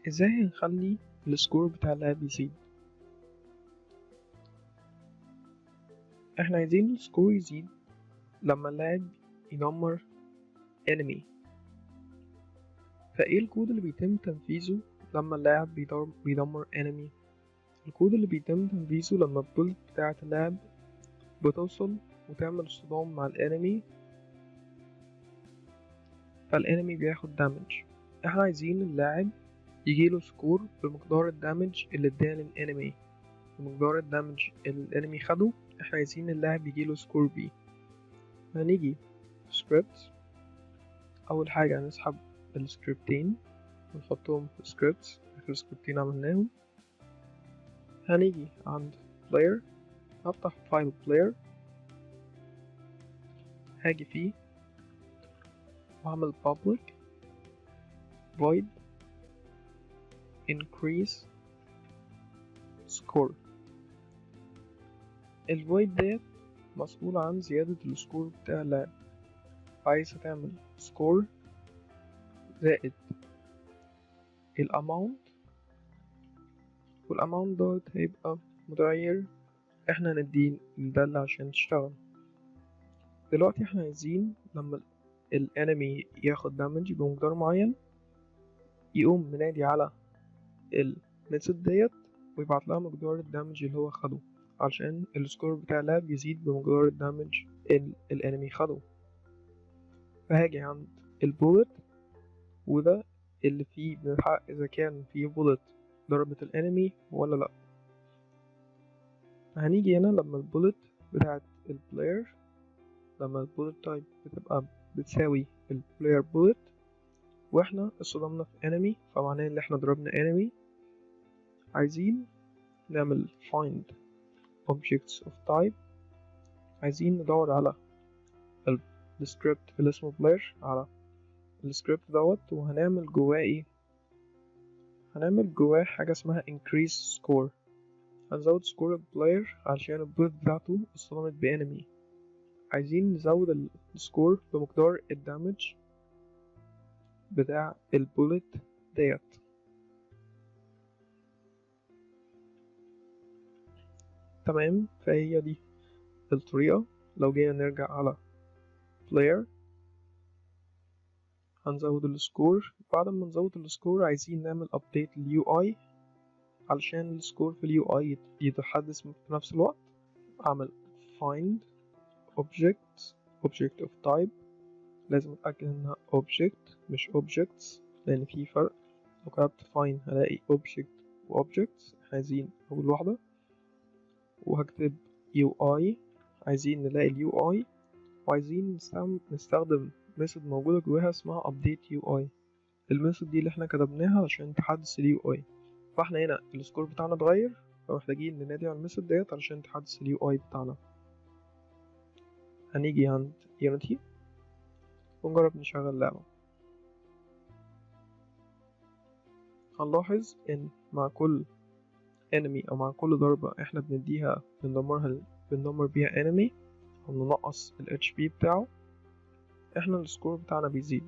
ازاي هنخلي السكور بتاع اللاعب يزيد؟ احنا عايزين السكور يزيد لما اللاعب يدمر enemy. فايه الكود اللي بيتم تنفيذه لما اللاعب بيدمر enemy؟ الكود اللي بيتم تنفيذه لما البولت بتاعة اللاعب بتوصل وتعمل اصطدام مع الانمي، فالانمي بياخد دامج. احنا عايزين اللاعب يجيله سكور بمقدار الدامج اللي اداه للانمي، بمقدار الدامج اللي الانمي خده احنا عايزين اللاعب يجيله سكور بيه. هنيجي سكريبت، اول حاجة هنسحب السكريبتين ونحطهم في سكريبتس، اخر سكريبتين عملناهم. هنيجي عند player، هفتح فايل player، هاجي فيه وهعمل public void increase score. الvoid ديت مسؤول عن زيادة السكور بتاع اللاعب، عايز تعمل سكور زائد الاماونت، والاماونت دوت هيبقى متغير احنا نديه للدالة عشان تشتغل. دلوقتي احنا عايزين لما الانمي ياخد دامج بمقدار معين يقوم منادي على الميثود ديت ويبعت لها مقدار الدامج اللي هو خده علشان السكور بتاع اللاعب يزيد بمقدار الدامج الانمي خده. فهاجي عند البولت، وده اللي فيه بنتحقق اذا كان فيه بولت ضربت الانمي ولا لا. هنيجي هنا لما البولت بتاعت البلاير، لما البولت تايب بتبقى بتساوي البلاير بولت واحنا اصطدمنا في انمي فمعناه ان احنا ضربنا انمي، عايزين نعمل find objects of type. عايزين ندور على السكريبت اللي اسمه بلاير، على السكريبت دوت، وهنعمل جواه ايه؟ هنعمل جواه حاجة اسمها increase score. هنزود سكور البلاير علشان البولت بتاعته اصطدمت بانمي. عايزين نزود السكور بمقدار الدامج بتاع البولت ديت. تمام، فهي دي الطريقة. لو جينا نرجع على player هنزود السكور. بعد ما نزود السكور عايزين نعمل update اليو اي علشان السكور في اليو اي يتحدث في نفس الوقت. اعمل find object of type، لازم اتأكد انها object مش objects لان في فرق. لو كتبت find هلاقي object و objects، احنا عايزين اول واحدة. وهكتب UI، عايزين نلاقي اليو اي، وعايزين نستخدم ميثود موجودة جواها اسمها update UI. الميثود دي اللي احنا كتبناها عشان تحدث اليو اي. فاحنا هنا السكور بتاعنا اتغير، فمحتاجين ننادي على الميثود ديت علشان تحدث اليو اي بتاعنا. هنيجي عند Unity ونجرب نشغل اللعبة. هنلاحظ ان مع كل enemy او مع كل ضربة احنا بنديها بندمر بيها enemy او ننقص ال HP بتاعه، احنا السكور بتاعنا بيزيد.